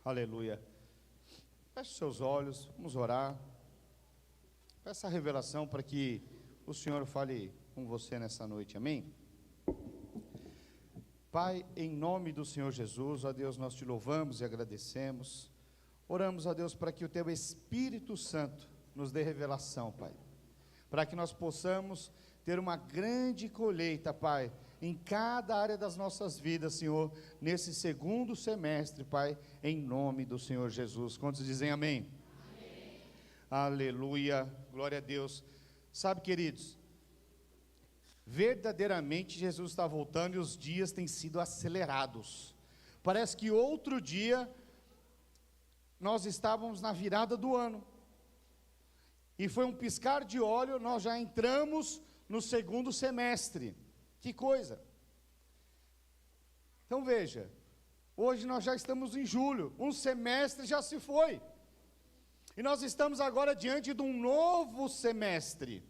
Aleluia. Feche seus olhos, vamos orar. Peça a revelação para que o Senhor fale com você nessa noite, amém? Pai, em nome do Senhor Jesus, ó Deus, nós te louvamos e agradecemos. Oramos, ó Deus, para que o teu Espírito Santo nos dê revelação, Pai. Para que nós possamos ter uma grande colheita, Pai, em cada área das nossas vidas, Senhor, nesse segundo semestre, Pai, em nome do Senhor Jesus. Quantos dizem amém? Amém. Aleluia, glória a Deus. Sabe, queridos, verdadeiramente Jesus está voltando e os dias têm sido acelerados. Parece que outro dia nós estávamos na virada do ano, e foi um piscar de olho, nós já entramos no segundo semestre. Que coisa! Então veja, hoje nós já estamos em julho, um semestre já se foi, e nós estamos agora diante de um novo semestre.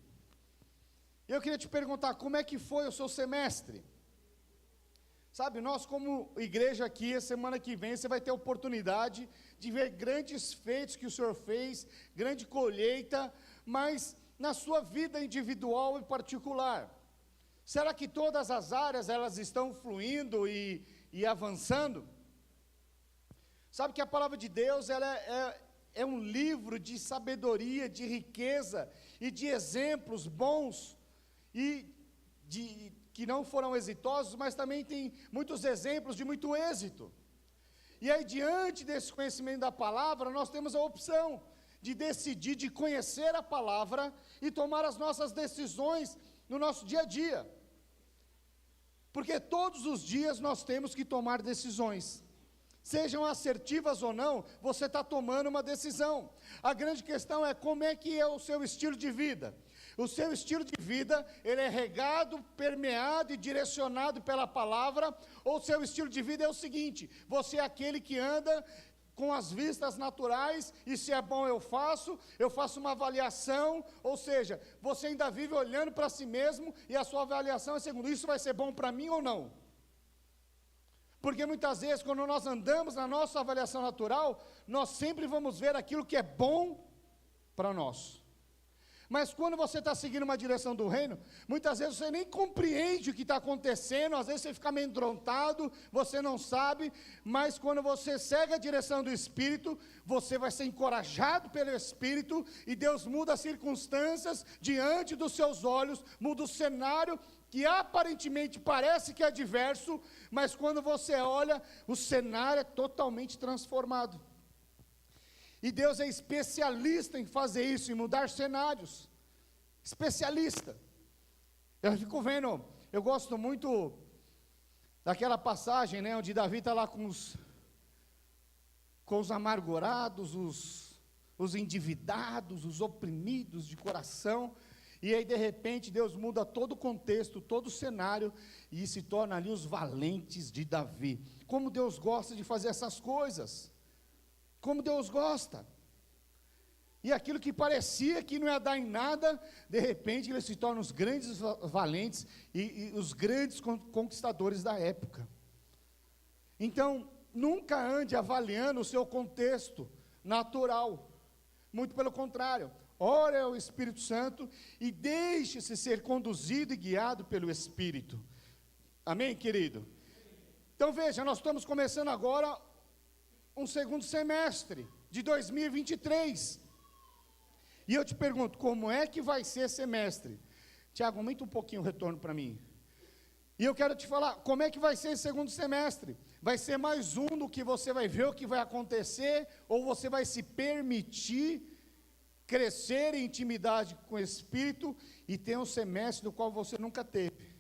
Eu queria te perguntar, como é que foi o seu semestre? Sabe, nós como igreja aqui, a semana que vem, você vai ter a oportunidade de ver grandes feitos que o Senhor fez, grande colheita, mas na sua vida individual e particular. Será que todas as áreas, elas estão fluindo e avançando? Sabe que a palavra de Deus, ela é um livro de sabedoria, de riqueza, e de exemplos bons, e que não foram exitosos, mas também tem muitos exemplos de muito êxito. E aí, diante desse conhecimento da palavra, nós temos a opção de decidir, de conhecer a palavra e tomar as nossas decisões no nosso dia a dia. Porque todos os dias nós temos que tomar decisões. Sejam assertivas ou não, você está tomando uma decisão. A grande questão é como é que é o seu estilo de vida. O seu estilo de vida, ele é regado, permeado e direcionado pela palavra, ou o seu estilo de vida é o seguinte: você é aquele que anda com as vistas naturais, e se é bom eu faço uma avaliação, ou seja, você ainda vive olhando para si mesmo, e a sua avaliação é segundo, isso vai ser bom para mim ou não? Porque muitas vezes, quando nós andamos na nossa avaliação natural, nós sempre vamos ver aquilo que é bom para nós. Mas quando você está seguindo uma direção do reino, muitas vezes você nem compreende o que está acontecendo, às vezes você fica amedrontado, você não sabe, mas quando você segue a direção do Espírito, você vai ser encorajado pelo Espírito, e Deus muda as circunstâncias diante dos seus olhos, muda o cenário, que aparentemente parece que é adverso, mas quando você olha, o cenário é totalmente transformado. E Deus é especialista em fazer isso, em mudar cenários. Especialista. Eu fico vendo, eu gosto muito daquela passagem, né, onde Davi está lá com os amargurados, os endividados, os oprimidos de coração, e aí de repente Deus muda todo o contexto, todo o cenário, e se torna ali os valentes de Davi. Como Deus gosta de fazer essas coisas. Como Deus gosta. E aquilo que parecia que não ia dar em nada, de repente eles se tornam os grandes valentes e os grandes conquistadores da época. Então, nunca ande avaliando o seu contexto natural. Muito pelo contrário, ore ao Espírito Santo e deixe-se ser conduzido e guiado pelo Espírito. Amém, querido? Então veja, nós estamos começando agora um segundo semestre de 2023, e eu te pergunto, como é que vai ser esse semestre? Tiago, aumenta um pouquinho o retorno para mim, e eu quero te falar, como é que vai ser esse segundo semestre? Vai ser mais um do que você vai ver o que vai acontecer, ou você vai se permitir crescer em intimidade com o Espírito, e ter um semestre do qual você nunca teve?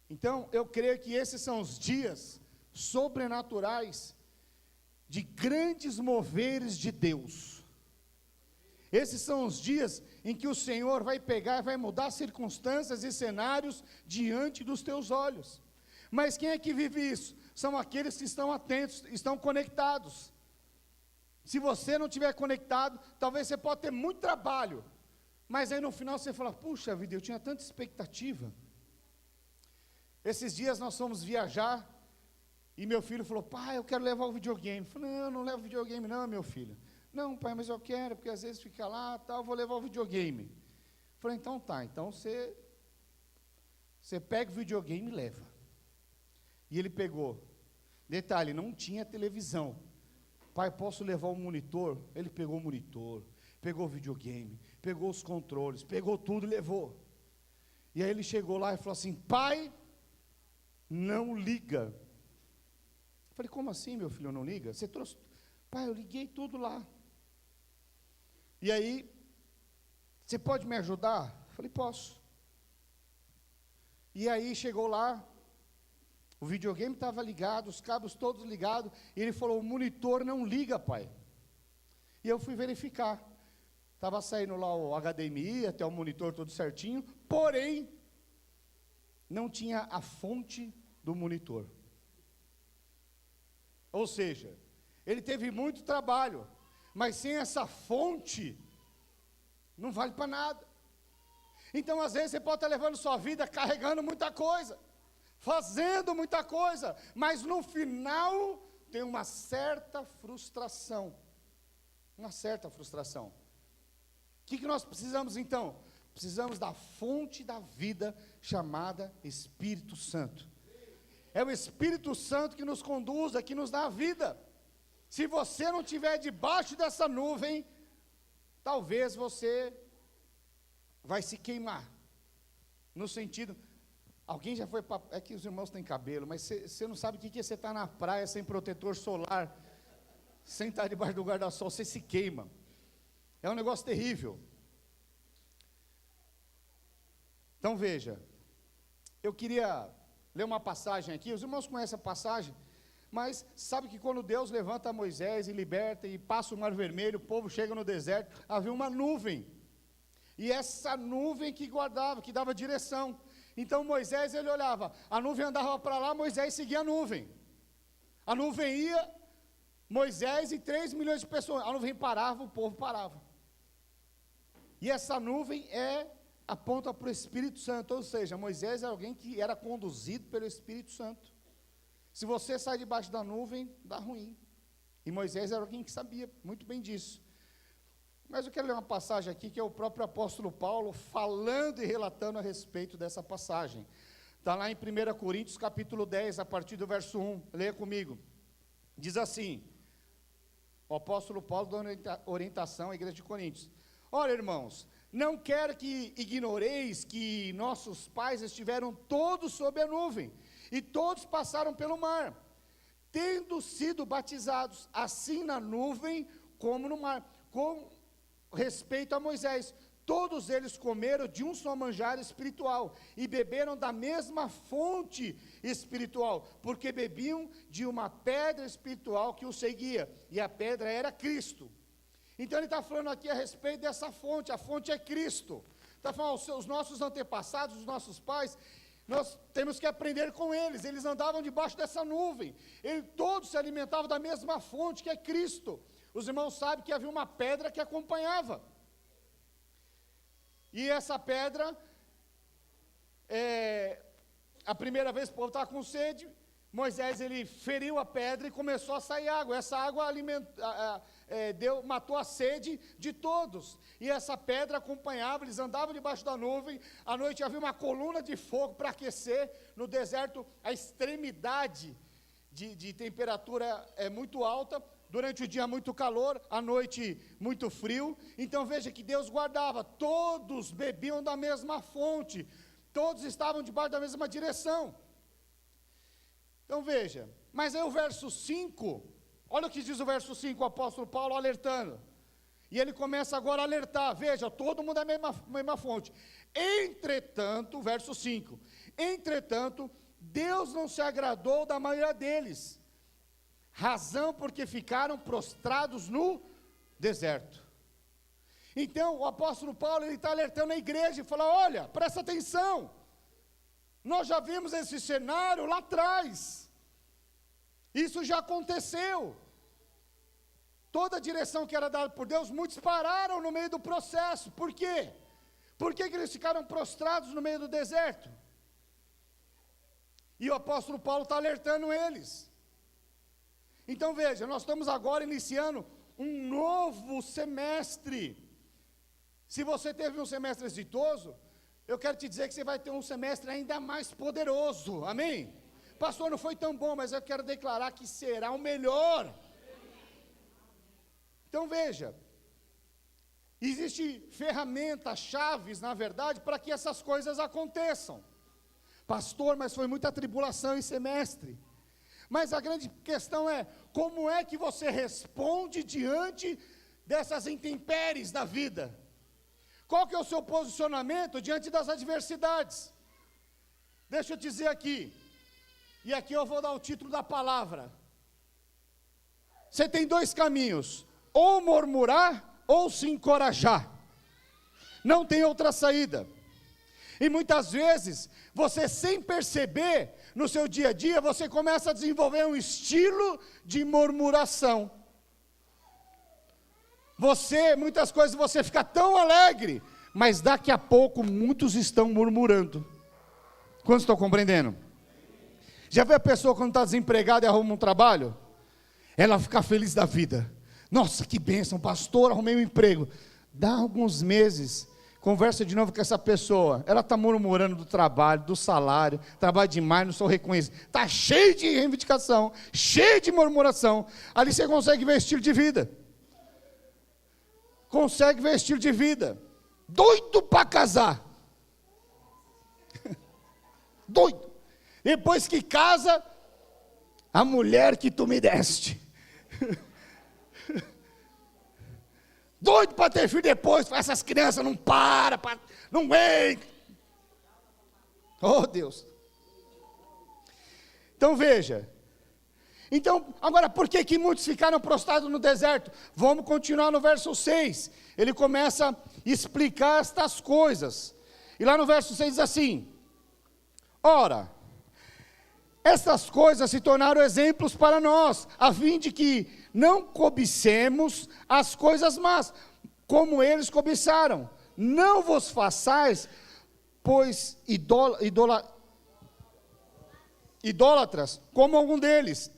Então, eu creio que esses são os dias sobrenaturais, de grandes moveres de Deus. Esses são os dias em que o Senhor vai pegar e vai mudar circunstâncias e cenários diante dos teus olhos. Mas quem é que vive isso? São aqueles que estão atentos, estão conectados. Se você não estiver conectado, talvez você possa ter muito trabalho, mas aí no final você fala, puxa vida, eu tinha tanta expectativa. Esses dias nós fomos viajar, E meu filho falou, pai, eu quero levar o videogame. Eu falei, não, eu não levo videogame não, meu filho. Não, pai, mas eu quero, porque às vezes fica lá, tal, eu vou levar o videogame. Eu falei, então tá, então você pega o videogame e leva. E ele pegou. Detalhe, não tinha televisão. Pai, posso levar o monitor? Ele pegou o monitor, pegou o videogame, pegou os controles, pegou tudo e levou. E aí ele chegou lá e falou assim, pai, não liga. Eu falei, como assim, meu filho, não liga? Você trouxe... Pai, eu liguei tudo lá. E aí, você pode me ajudar? Eu falei, posso. E aí chegou lá, o videogame estava ligado, os cabos todos ligados, e ele falou, o monitor não liga, pai. E eu fui verificar. Estava saindo lá o HDMI, até o monitor todo certinho, porém, não tinha a fonte do monitor. Ou seja, ele teve muito trabalho, mas sem essa fonte, não vale para nada. Então, às vezes, você pode estar levando sua vida carregando muita coisa, fazendo muita coisa, mas no final tem uma certa frustração. Uma certa frustração. O que nós precisamos então? Precisamos da fonte da vida chamada Espírito Santo. É o Espírito Santo que nos conduz, que nos dá a vida. Se você não estiver debaixo dessa nuvem, talvez você vai se queimar. No sentido, alguém já foi para... É que os irmãos têm cabelo, mas você não sabe o que é você estar na praia sem protetor solar, sem estar debaixo do guarda-sol, você se queima. É um negócio terrível. Então veja, eu queria ler uma passagem aqui, os irmãos conhecem a passagem, mas sabe que quando Deus levanta Moisés e liberta e passa o Mar Vermelho, o povo chega no deserto, havia uma nuvem, e essa nuvem que guardava, que dava direção. Então Moisés, ele olhava, a nuvem andava para lá, Moisés seguia a nuvem ia, Moisés e 3 milhões de pessoas, a nuvem parava, o povo parava, e essa nuvem aponta para o Espírito Santo, ou seja, Moisés era alguém que era conduzido pelo Espírito Santo. Se você sai debaixo da nuvem, dá ruim. E Moisés era alguém que sabia muito bem disso. Mas eu quero ler uma passagem aqui, que é o próprio apóstolo Paulo, falando e relatando a respeito dessa passagem. Está lá em 1 Coríntios, capítulo 10, a partir do verso 1, leia comigo. Diz assim, o apóstolo Paulo dando orientação à igreja de Coríntios. Olha, irmãos, não quero que ignoreis que nossos pais estiveram todos sob a nuvem, e todos passaram pelo mar, tendo sido batizados, assim na nuvem como no mar. Com respeito a Moisés, todos eles comeram de um só manjar espiritual, e beberam da mesma fonte espiritual, porque bebiam de uma pedra espiritual que os seguia, e a pedra era Cristo. Então ele está falando aqui a respeito dessa fonte, a fonte é Cristo. Está falando, os nossos antepassados, os nossos pais, nós temos que aprender com eles andavam debaixo dessa nuvem, todos se alimentavam da mesma fonte que é Cristo. Os irmãos sabem que havia uma pedra que acompanhava, e essa pedra, a primeira vez que o povo estava com sede, Moisés ele feriu a pedra e começou a sair água, essa água matou a sede de todos, e essa pedra acompanhava, eles andavam debaixo da nuvem, à noite havia uma coluna de fogo para aquecer, no deserto a extremidade de temperatura é muito alta, durante o dia muito calor, à noite muito frio, então veja que Deus guardava, todos bebiam da mesma fonte, todos estavam debaixo da mesma direção. Então veja, mas aí o verso 5, olha o que diz o verso 5, o apóstolo Paulo alertando, e ele começa agora a alertar, veja, todo mundo é a mesma fonte. Entretanto, verso 5, entretanto, Deus não se agradou da maioria deles, razão porque ficaram prostrados no deserto. Então o apóstolo Paulo está alertando a igreja e fala, olha, presta atenção, nós já vimos esse cenário lá atrás, isso já aconteceu, toda a direção que era dada por Deus, muitos pararam no meio do processo. Por quê? Por que eles ficaram prostrados no meio do deserto? E o apóstolo Paulo está alertando eles, Então veja, nós estamos agora iniciando um novo semestre. Se você teve um semestre exitoso, eu quero te dizer que você vai ter um semestre ainda mais poderoso, amém? Pastor, não foi tão bom, mas eu quero declarar que será o melhor. Então veja, existem ferramentas, chaves, na verdade, para que essas coisas aconteçam. Pastor, mas foi muita tribulação esse semestre. Mas a grande questão é, como é que você responde diante dessas intempéries da vida? Qual que é o seu posicionamento diante das adversidades? Deixa eu dizer aqui, e aqui eu vou dar o título da palavra. Você tem dois caminhos, ou murmurar, ou se encorajar. Não tem outra saída. E muitas vezes, você sem perceber, no seu dia a dia, você começa a desenvolver um estilo de murmuração. Muitas coisas você fica tão alegre, mas daqui a pouco muitos estão murmurando. Quantos estão compreendendo? Já viu a pessoa quando está desempregada e arruma um trabalho? Ela fica feliz da vida. Nossa, que bênção, pastor, arrumei um emprego. Dá alguns meses, conversa de novo com essa pessoa, ela está murmurando do trabalho, do salário, trabalho demais, não sou reconhecido, está cheio de reivindicação, cheio de murmuração. Ali você consegue ver estilo de vida, doido para casar, doido, depois que casa, a mulher que tu me deste, doido para ter filho depois, essas crianças não param, não vem. Oh Deus. Então veja. Então, agora por que muitos ficaram prostrados no deserto? Vamos continuar no verso 6. Ele começa a explicar estas coisas. E lá no verso 6 diz assim: ora, estas coisas se tornaram exemplos para nós, a fim de que não cobicemos as coisas más, como eles cobiçaram. Não vos façais, pois idólatras, como algum deles.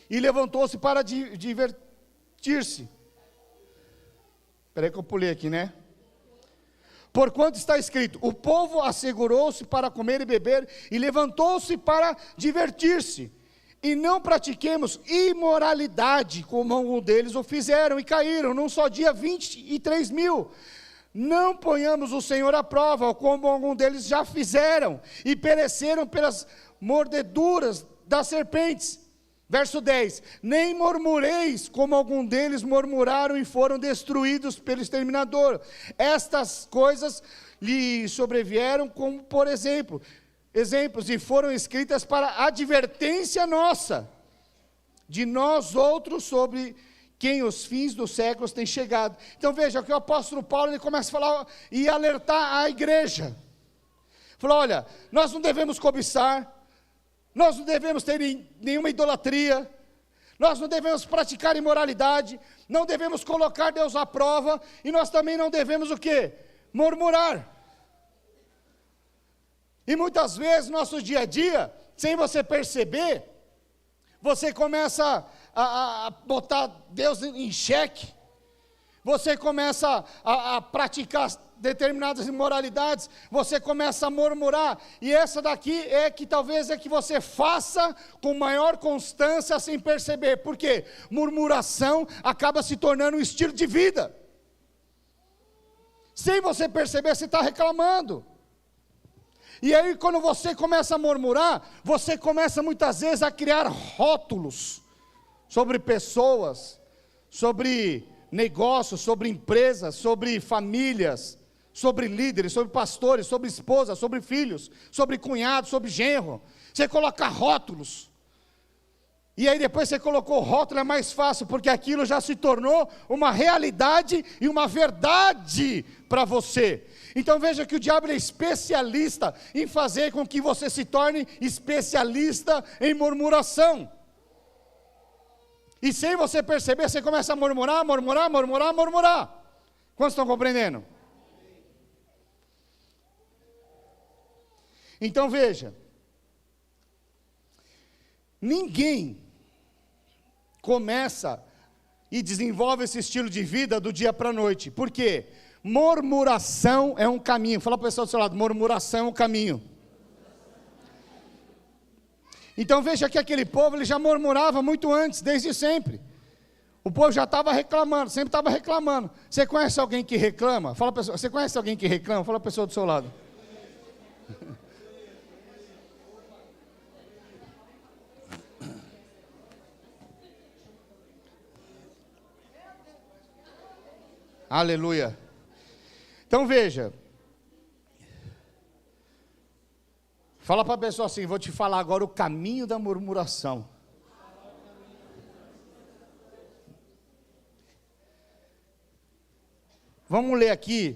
E levantou-se para divertir-se. Espera aí que eu pulei aqui, né? Porquanto está escrito: o povo assegurou-se para comer e beber, e levantou-se para divertir-se. E não pratiquemos imoralidade, como algum deles o fizeram, e caíram, num só dia 23.000. Não ponhamos o Senhor à prova, como algum deles já fizeram, e pereceram pelas mordeduras das serpentes. Verso 10, nem murmureis, como algum deles murmuraram e foram destruídos pelo exterminador. Estas coisas lhe sobrevieram como por exemplos, e foram escritas para advertência nossa, de nós outros, sobre quem os fins dos séculos têm chegado. Então veja, que o apóstolo Paulo, ele começa a falar e alertar a igreja. Falou, olha, nós não devemos cobiçar, nós não devemos ter nenhuma idolatria, nós não devemos praticar imoralidade, não devemos colocar Deus à prova, e nós também não devemos o quê? Murmurar. E muitas vezes, no nosso dia a dia, sem você perceber, você começa a botar Deus em xeque, você começa a praticar determinadas imoralidades, você começa a murmurar, e essa daqui é que talvez é que você faça com maior constância sem perceber, porque murmuração acaba se tornando um estilo de vida, sem você perceber, você está reclamando. E aí quando você começa a murmurar, você começa muitas vezes a criar rótulos sobre pessoas, sobre negócios, sobre empresas, sobre famílias, sobre líderes, sobre pastores, sobre esposas, sobre filhos, sobre cunhados, sobre genro. Você coloca rótulos. E aí depois você colocou o rótulo, é mais fácil, porque aquilo já se tornou uma realidade e uma verdade para você. Então veja que o diabo é especialista em fazer com que você se torne especialista em murmuração. E sem você perceber, você começa a murmurar. Quantos estão compreendendo? Então veja, ninguém começa e desenvolve esse estilo de vida do dia para a noite. Por quê? Murmuração é um caminho. Fala para o pessoal do seu lado, murmuração é um caminho. Então veja que aquele povo, ele já murmurava muito antes, desde sempre. O povo já estava reclamando, sempre estava reclamando. Você conhece alguém que reclama? Fala para a pessoa, você conhece alguém que reclama? Fala para a pessoa do seu lado. Aleluia. Então veja. Fala para a pessoa assim, vou te falar agora o caminho da murmuração. Vamos ler aqui,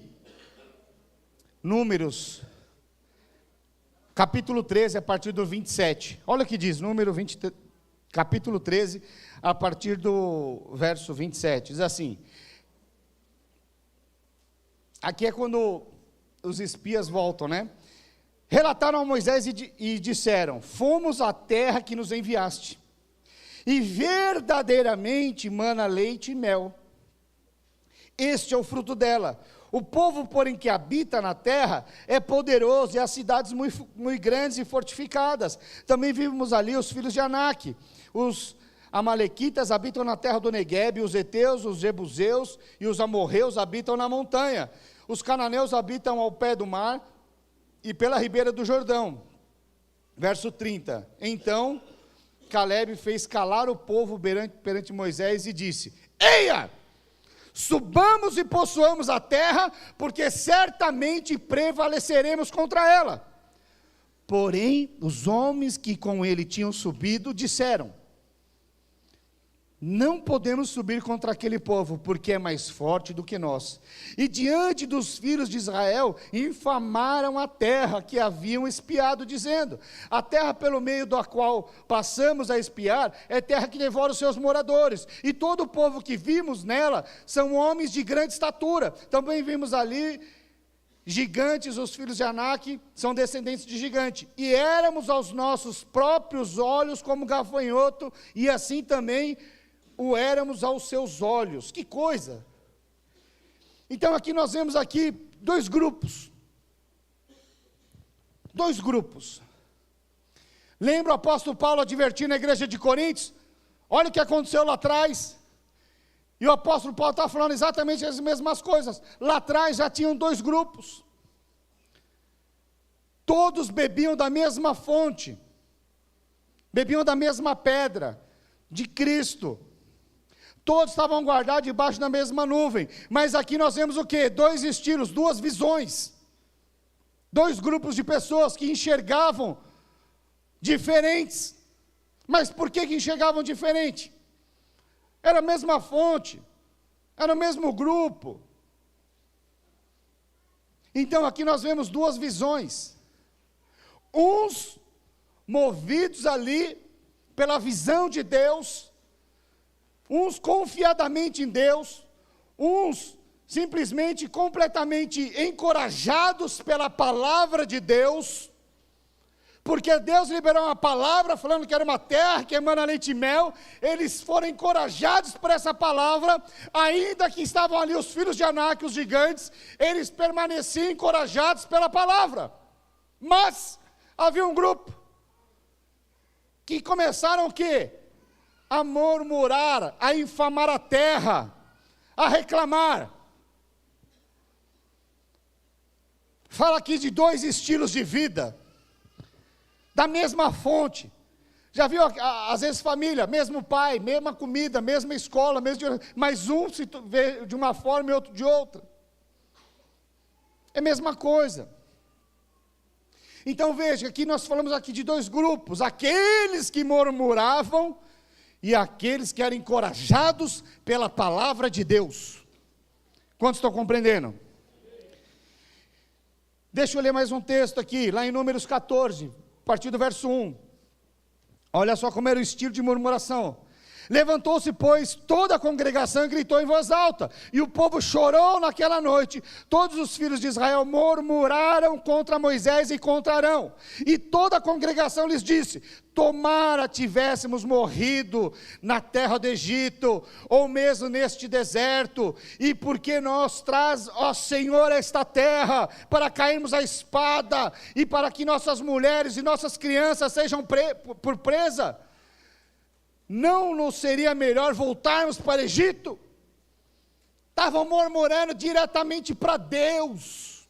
Números, capítulo 13, a partir do 27. Olha o que diz, capítulo 13, a partir do verso 27. Diz assim, aqui é quando os espias voltam, né? Relataram a Moisés e disseram, fomos à terra que nos enviaste, e verdadeiramente mana leite e mel. Este é o fruto dela. O povo, porém, que habita na terra é poderoso, e as cidades muito, muito grandes e fortificadas. Também vimos ali os filhos de Anak. Os amalequitas habitam na terra do Neguebe, os heteus, os jebuseus e os amorreus habitam na montanha. Os cananeus habitam ao pé do mar e pela ribeira do Jordão. Verso 30. Então, Calebe fez calar o povo perante Moisés e disse, eia! Subamos e possuamos a terra, porque certamente prevaleceremos contra ela. Porém, os homens que com ele tinham subido, disseram, não podemos subir contra aquele povo, porque é mais forte do que nós. E diante dos filhos de Israel, infamaram a terra que haviam espiado, dizendo, a terra pelo meio da qual passamos a espiar, é terra que devora os seus moradores, e todo o povo que vimos nela, são homens de grande estatura. Também vimos ali, gigantes, os filhos de Anak, são descendentes de gigante, e éramos aos nossos próprios olhos como gafanhoto, e assim também o éramos aos seus olhos. Que coisa! Então aqui nós vemos aqui dois grupos. Lembra o apóstolo Paulo advertindo a igreja de Coríntios? Olha o que aconteceu lá atrás. E o apóstolo Paulo está falando exatamente as mesmas coisas. Lá atrás já tinham dois grupos. Todos bebiam da mesma fonte. Bebiam da mesma pedra, de Cristo. Todos estavam guardados debaixo da mesma nuvem, mas aqui nós vemos o quê? Dois estilos, duas visões, dois grupos de pessoas que enxergavam diferentes. Mas por que enxergavam diferente? Era a mesma fonte, era o mesmo grupo. Então aqui nós vemos duas visões, uns movidos ali pela visão de Deus, uns confiadamente em Deus, uns simplesmente completamente encorajados pela palavra de Deus, porque Deus liberou uma palavra falando que era uma terra que emana leite e mel. Eles foram encorajados por essa palavra, ainda que estavam ali os filhos de Anak, os gigantes, eles permaneciam encorajados pela palavra. Mas havia um grupo que começaram o quê? A murmurar, a infamar a terra, a reclamar. Fala aqui de dois estilos de vida, da mesma fonte. Já viu, às vezes família, mesmo pai, mesma comida, mesma escola, mas um se vê de uma forma e outro de outra. É a mesma coisa. Então veja, aqui nós falamos aqui de dois grupos, aqueles que murmuravam, e aqueles que eram encorajados pela palavra de Deus. Quantos estão compreendendo? Deixa eu ler mais um texto aqui, lá em Números 14, a partir do verso 1. Olha só como era o estilo de murmuração. Levantou-se, pois, toda a congregação e gritou em voz alta, e o povo chorou naquela noite. Todos os filhos de Israel murmuraram contra Moisés e contra Arão, e toda a congregação lhes disse: tomara tivéssemos morrido na terra do Egito, ou mesmo neste deserto, e porque nos traz, ó Senhor, esta terra, para cairmos a espada, e para que nossas mulheres e nossas crianças sejam por presa? Não nos seria melhor voltarmos para o Egito? Estavam murmurando diretamente para Deus,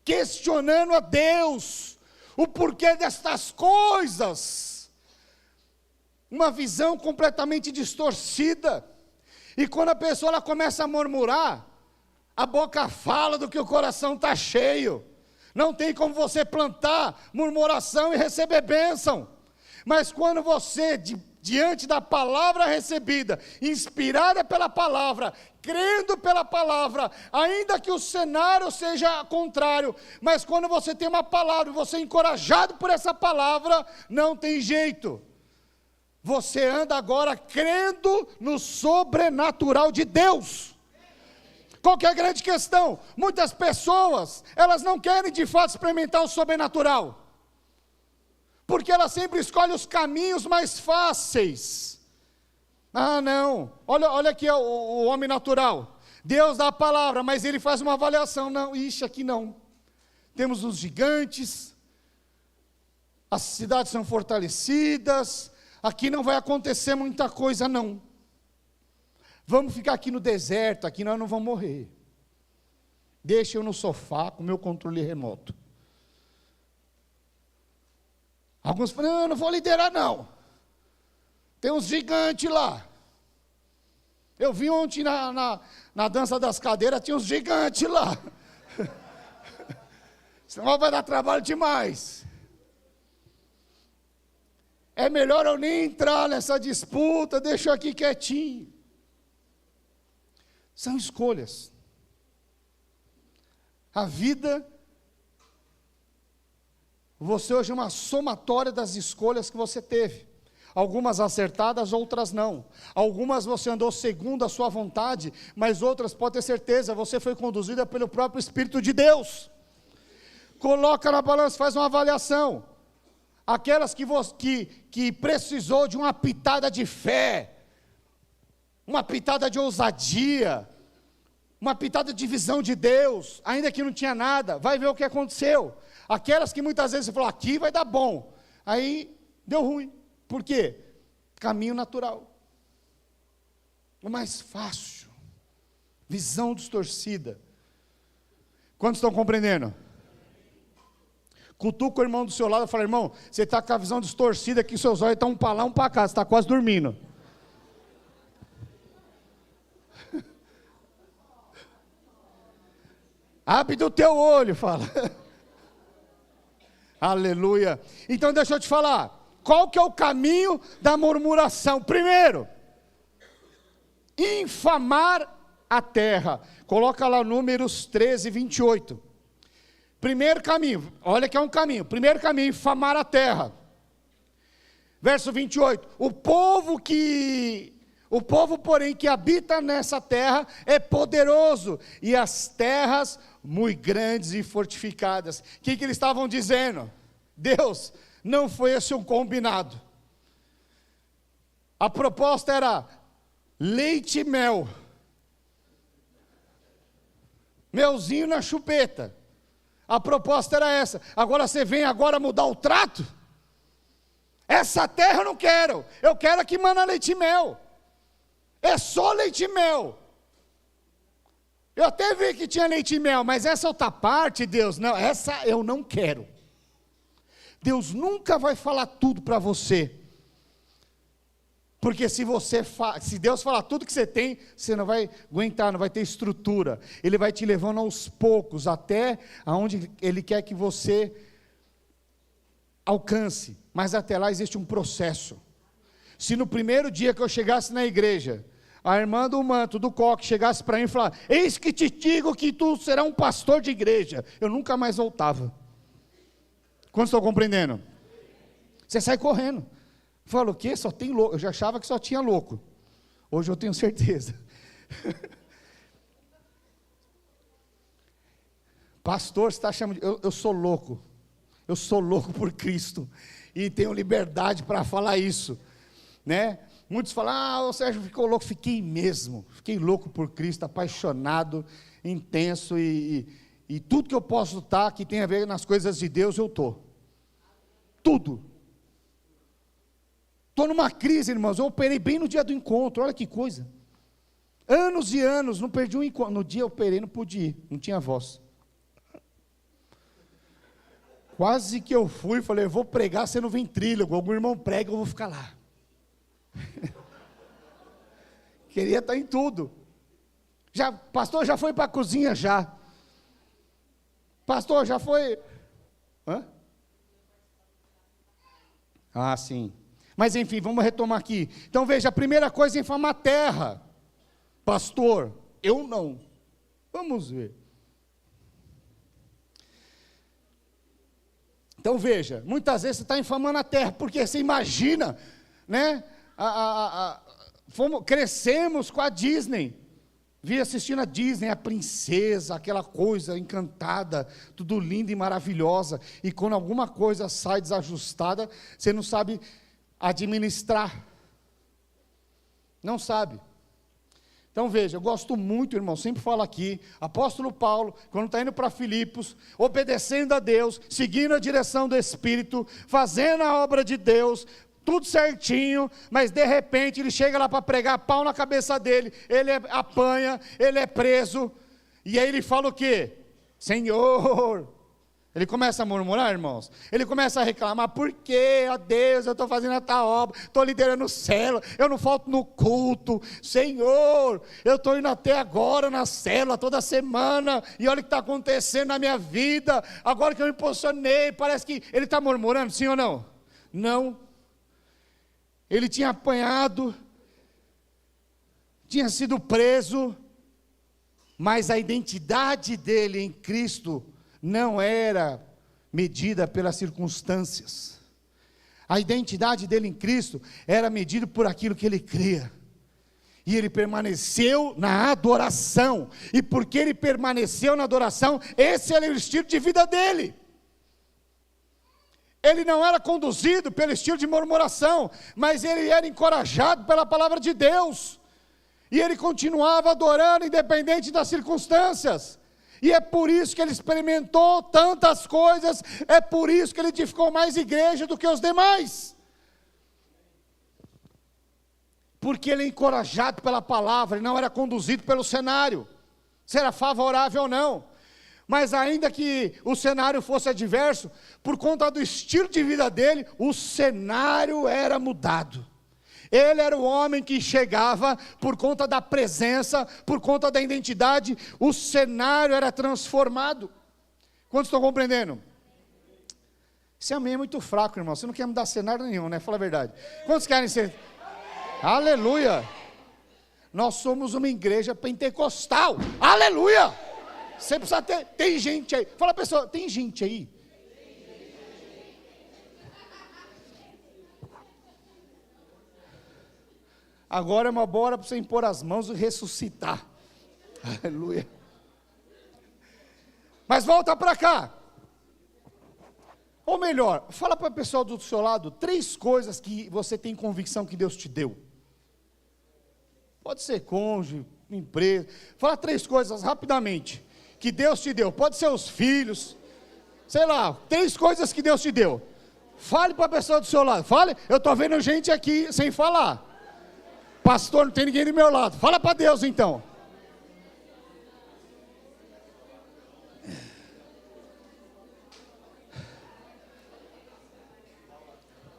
questionando a Deus, o porquê destas coisas, uma visão completamente distorcida. E quando a pessoa ela começa a murmurar, a boca fala do que o coração está cheio. Não tem como você plantar murmuração e receber bênção. Mas quando você, diante da palavra recebida, inspirada pela palavra, crendo pela palavra, ainda que o cenário seja contrário, mas quando você tem uma palavra, você é encorajado por essa palavra, não tem jeito. Você anda agora crendo no sobrenatural de Deus. Qual que é a grande questão? Muitas pessoas, elas não querem de fato experimentar o sobrenatural, porque ela sempre escolhe os caminhos mais fáceis. Ah, não, olha aqui o homem natural. Deus dá a palavra, mas ele faz uma avaliação. Não, ixi, aqui não. Temos os gigantes, as cidades são fortalecidas, aqui não vai acontecer muita coisa não. Vamos ficar aqui no deserto, aqui nós não vamos morrer. Deixa eu no sofá com o meu controle remoto. Alguns falam: não, eu não vou liderar não, tem uns gigantes lá. Eu vi ontem na dança das cadeiras, tinha uns gigantes lá. Senão vai dar trabalho demais. É melhor eu nem entrar nessa disputa, deixa eu aqui quietinho. São escolhas. A vida, você hoje é uma somatória das escolhas que você teve. Algumas acertadas, outras não. Algumas você andou segundo a sua vontade, mas outras, pode ter certeza, você foi conduzida pelo próprio Espírito de Deus. Coloca na balança, faz uma avaliação. Aquelas que precisou de uma pitada de fé, uma pitada de ousadia, uma pitada de visão de Deus, ainda que não tinha nada, vai ver o que aconteceu. Aquelas que muitas vezes você falou: aqui vai dar bom, aí deu ruim. Por quê? Caminho natural, o mais fácil, visão distorcida. Quantos estão compreendendo? Cutuca o irmão do seu lado e fala: irmão, você está com a visão distorcida aqui, seus olhos estão um para lá, um para cá, você está quase dormindo. Abre do teu olho, fala. Aleluia. Então deixa eu te falar, qual que é o caminho da murmuração? Primeiro, infamar a terra. Coloca lá Números 13, 28. Primeiro caminho, olha que é um caminho. Primeiro caminho, infamar a terra. Verso 28. O povo, porém, que habita nessa terra é poderoso, e as terras muito grandes e fortificadas. O que eles estavam dizendo? Deus, não foi esse um combinado. A proposta era leite e mel. Melzinho na chupeta. A proposta era essa. Agora você vem agora mudar o trato? Essa terra eu não quero. Eu quero aqui mana leite e mel. É só leite e mel. Eu até vi que tinha leite e mel, mas essa outra parte, Deus, não, essa eu não quero. Deus nunca vai falar tudo para você. Porque se Deus falar tudo que você tem, você não vai aguentar, não vai ter estrutura. Ele vai te levando aos poucos, até aonde Ele quer que você alcance. Mas até lá existe um processo. Se no primeiro dia que eu chegasse na igreja, a irmã do manto, do coque, chegasse para mim e falar: eis que te digo que tu será um pastor de igreja, eu nunca mais voltava. Quantos estão compreendendo? Você sai correndo. Fala o quê? Só tem louco. Eu já achava que só tinha louco. Hoje eu tenho certeza. Pastor, você está chamando de... Eu sou louco. Eu sou louco por Cristo. E tenho liberdade para falar isso. Né? Muitos falam, o Sérgio ficou louco. Fiquei mesmo. Fiquei louco por Cristo, apaixonado, intenso. E tudo que eu posso estar, que tem a ver nas coisas de Deus, eu estou. Tudo. Estou numa crise, irmãos. Eu operei bem no dia do encontro. Olha que coisa. Anos e anos, não perdi um encontro. No dia eu operei, não pude ir. Não tinha voz. Quase que eu fui, falei, eu vou pregar sendo ventrílogo. Algum irmão prega, eu vou ficar lá. Queria estar em tudo. Pastor, já foi para a cozinha já. Pastor, já foi... Hã? Ah, sim. Mas enfim, vamos retomar aqui. Então veja, a primeira coisa é infamar a terra. Pastor, eu não. Vamos ver. Então veja, muitas vezes você está infamando a terra, porque você imagina, né? Crescemos com a Disney. Vi assistindo a Disney, a princesa, aquela coisa encantada, tudo lindo e maravilhosa. E quando alguma coisa sai desajustada, você não sabe administrar. Não sabe. Então veja, eu gosto muito, irmão, sempre falo aqui, apóstolo Paulo, quando está indo para Filipos, obedecendo a Deus, seguindo a direção do Espírito, fazendo a obra de Deus, tudo certinho, mas de repente ele chega lá para pregar, pau na cabeça dele, ele apanha, ele é preso, e aí ele fala o quê? Senhor... Ele começa a murmurar, irmãos. Ele começa a reclamar, por que, ó Deus, eu estou fazendo a tal obra, estou liderando célula, eu não falto no culto, Senhor, eu estou indo até agora na célula, toda semana, e olha o que está acontecendo na minha vida, agora que eu me posicionei, parece que ele está murmurando, sim ou não? Não. Ele tinha apanhado, tinha sido preso, mas a identidade dele em Cristo não era medida pelas circunstâncias. A identidade dele em Cristo era medida por aquilo que ele cria. E ele permaneceu na adoração. E porque ele permaneceu na adoração, esse era o estilo de vida dele. Ele não era conduzido pelo estilo de murmuração, mas ele era encorajado pela palavra de Deus. E ele continuava adorando independente das circunstâncias. E é por isso que ele experimentou tantas coisas, é por isso que ele edificou mais igreja do que os demais. Porque ele é encorajado pela palavra, ele não era conduzido pelo cenário, se era favorável ou não. Mas ainda que o cenário fosse adverso, por conta do estilo de vida dele, o cenário era mudado. Ele era o homem que chegava por conta da presença, por conta da identidade, o cenário era transformado. Quantos estão compreendendo? Esse amém é muito fraco, irmão. Você não quer mudar cenário nenhum, né? Fala a verdade. Quantos querem ser? Aleluia! Nós somos uma igreja pentecostal. Aleluia! Você precisa ter. Tem gente aí. Fala, pessoal, tem gente aí? Agora é uma boa hora para você impor as mãos e ressuscitar. Aleluia. Mas volta para cá. Ou melhor, fala para o pessoal do seu lado 3 coisas que você tem convicção que Deus te deu. Pode ser cônjuge, empresa. Fala 3 coisas rapidamente que Deus te deu. Pode ser os filhos. Sei lá, 3 coisas que Deus te deu. Fale para a pessoa do seu lado. Fale, eu estou vendo gente aqui sem falar. Pastor, não tem ninguém do meu lado. Fala para Deus então.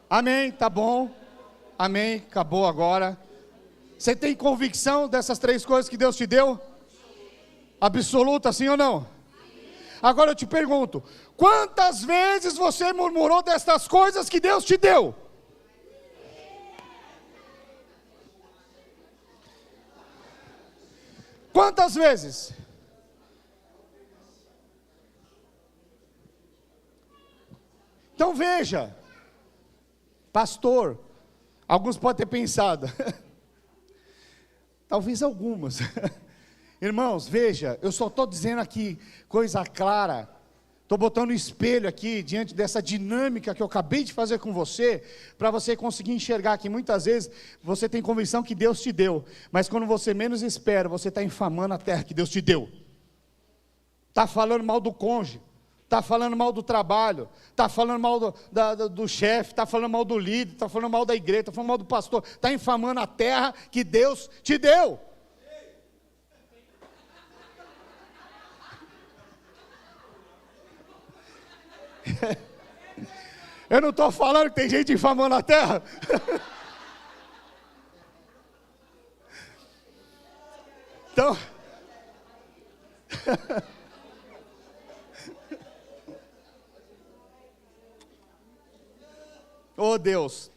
Amém, tá bom. Amém, acabou agora. Você tem convicção dessas 3 coisas que Deus te deu? Absoluta, sim ou não? Agora eu te pergunto, quantas vezes você murmurou destas coisas que Deus te deu? Quantas vezes? Então veja, pastor, Alguns podem ter pensado. Talvez algumas. Irmãos, veja, eu só estou dizendo aqui coisa clara. Estou botando um espelho aqui, diante dessa dinâmica que eu acabei de fazer com você, para você conseguir enxergar que muitas vezes você tem convicção que Deus te deu, mas quando você menos espera, você está infamando a terra que Deus te deu. Está falando mal do cônjuge, está falando mal do trabalho, está falando mal do chefe, está falando mal do líder, está falando mal da igreja, está falando mal do pastor, está infamando a terra que Deus te deu. Eu não estou falando que tem gente infamando a terra. Então, oh Deus,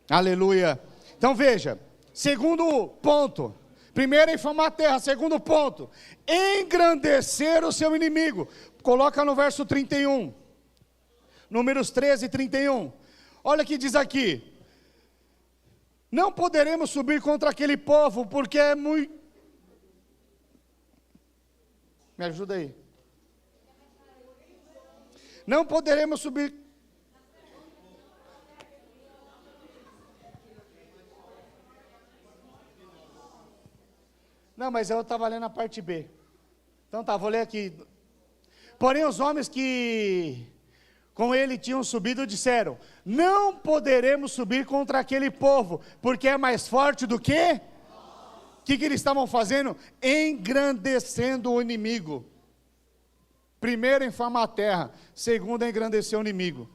aleluia. Então veja, segundo ponto, primeiro infamar a terra, segundo ponto, engrandecer o seu inimigo. Coloca no verso 31, Números 13, 31, olha o que diz aqui: não poderemos subir contra aquele povo, porque é muito, me ajuda aí, não poderemos subir, não, mas eu estava lendo a parte B, então tá, vou ler aqui. Porém os homens que com ele tinham subido disseram: não poderemos subir contra aquele povo, porque é mais forte do que? O que eles estavam fazendo? Engrandecendo o inimigo. Primeiro, infamar a terra. Segundo, engrandecer o inimigo.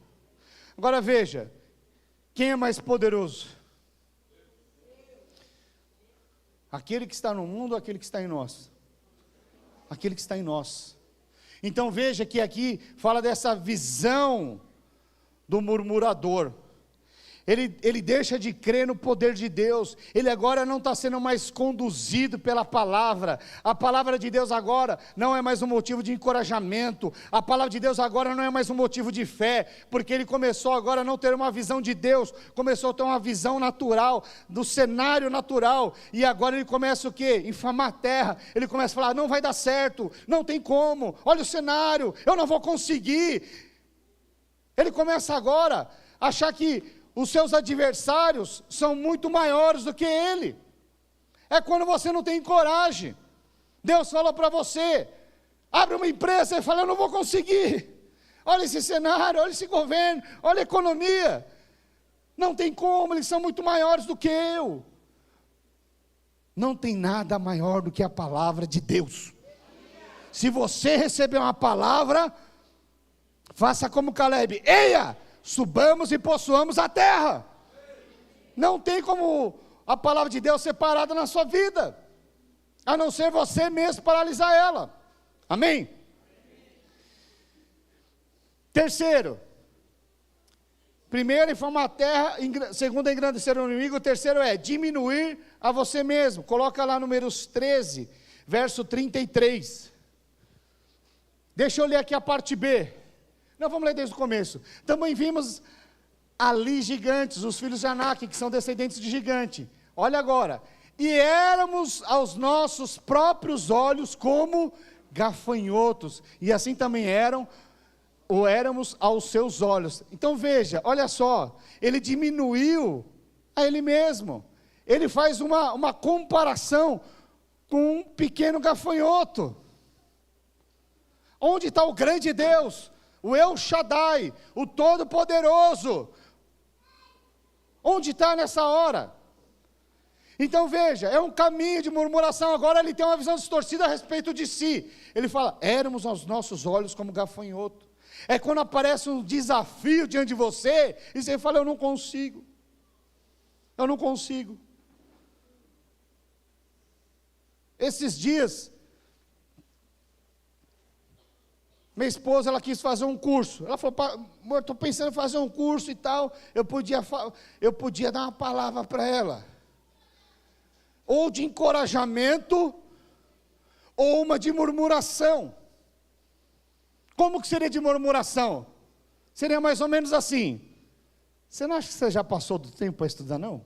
Agora veja, quem é mais poderoso? Aquele que está no mundo ou aquele que está em nós? Aquele que está em nós. Então veja que aqui fala dessa visão do murmurador. Ele deixa de crer no poder de Deus, ele agora não está sendo mais conduzido pela palavra, a palavra de Deus agora não é mais um motivo de encorajamento, a palavra de Deus agora não é mais um motivo de fé, porque ele começou agora a não ter uma visão de Deus, começou a ter uma visão natural, do cenário natural, e agora ele começa o quê? Infamar a terra, ele começa a falar: não vai dar certo, não tem como, olha o cenário, eu não vou conseguir. Ele começa agora a achar que os seus adversários são muito maiores do que ele. É quando você não tem coragem. Deus falou para você: abre uma empresa, e fala: eu não vou conseguir. Olha esse cenário, olha esse governo, olha a economia. Não tem como, eles são muito maiores do que eu. Não tem nada maior do que a palavra de Deus. Se você receber uma palavra, faça como Caleb: eia, subamos e possuamos a terra. Não tem como a palavra de Deus ser parada na sua vida, a não ser você mesmo paralisar ela. Amém? Terceiro, primeiro, infamar a terra. Segundo, engrandecer o inimigo. O terceiro é diminuir a você mesmo. Coloca lá Números 13, verso 33. Deixa eu ler aqui a parte B. Não, vamos ler desde o começo. Também vimos ali gigantes, os filhos de Anak, que são descendentes de gigante. Olha agora: e éramos aos nossos próprios olhos como gafanhotos, e assim também éramos aos seus olhos. Então veja, olha só, ele diminuiu a ele mesmo, ele faz uma comparação com um pequeno gafanhoto. Onde está o grande Deus? O El Shaddai, o Todo-Poderoso, onde está nessa hora? Então veja, é um caminho de murmuração. Agora ele tem uma visão distorcida a respeito de si. Ele fala: éramos aos nossos olhos como gafanhoto. É quando aparece um desafio diante de você, e você fala: eu não consigo, eu não consigo. Esses dias, minha esposa, ela quis fazer um curso. Ela falou: amor, estou pensando em fazer um curso e tal. Eu podia dar uma palavra para ela, ou de encorajamento, ou uma de murmuração. Como que seria de murmuração? Seria mais ou menos assim: Você não acha que você já passou do tempo para estudar, não?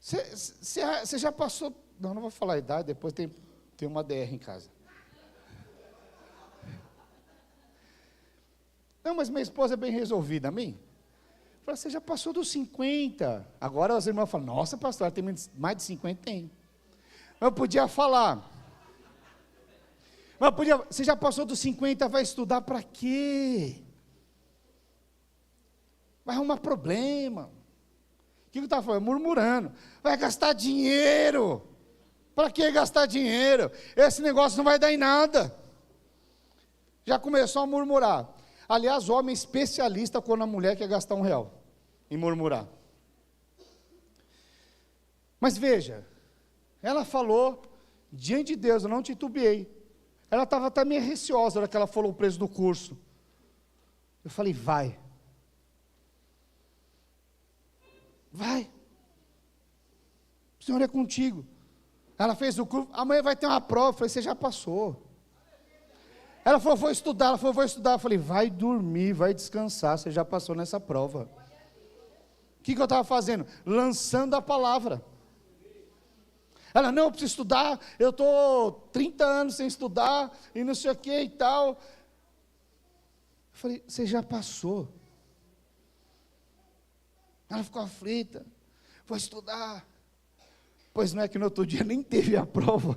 Você já passou... Não vou falar a idade, depois tem uma DR em casa. Não, mas minha esposa é bem resolvida, amém? Fala, você já passou dos 50. Agora as irmãs falam, nossa, pastor, ela tem mais de 50? Tem. Eu podia falar. Você já passou dos 50, vai estudar para quê? Vai arrumar problema. O que eu estava falando? Murmurando. Vai gastar dinheiro. Para que gastar dinheiro? Esse negócio não vai dar em nada. Já começou a murmurar. Aliás, o homem é especialista quando a mulher quer gastar R$1 em murmurar. Mas veja, ela falou, diante de Deus, eu não titubeei. Ela estava até meio receosa na hora que ela falou o preço do curso. Eu falei, vai. Vai. O Senhor é contigo. Ela fez o curso, amanhã vai ter uma prova. Eu falei, você já passou. Ela falou, vou estudar. Ela falou, vou estudar. Eu falei, vai dormir, vai descansar, você já passou nessa prova. O que eu estava fazendo? Lançando a palavra. Ela, não, eu preciso estudar, eu estou 30 anos sem estudar, e não sei o que e tal. Eu falei, você já passou. Ela ficou aflita, vou estudar. Pois não é que no outro dia nem teve a prova.